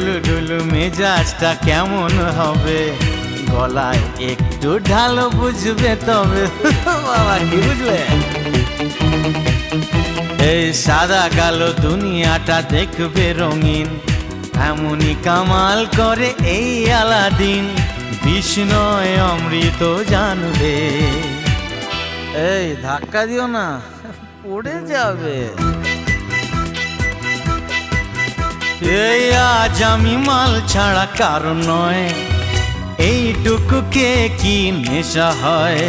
Hulu ঢুলু মেজাজটা কেমন হবে, গলায় একটু ঢালো বুঝবে তবে। বাবা কি বুঝলে? এই সাদা কালো দুনিয়াটা দেখবে রঙিন, এমনই কামাল করে এই আলাদিন, বিষ্ণয় অমৃত জানবে। এই ধাক্কা দিও না, পড়ে যাবে। এই আজ আমি মাল ছাড়া কারণ নয়, এইটুকু কে কি নেশা হয়।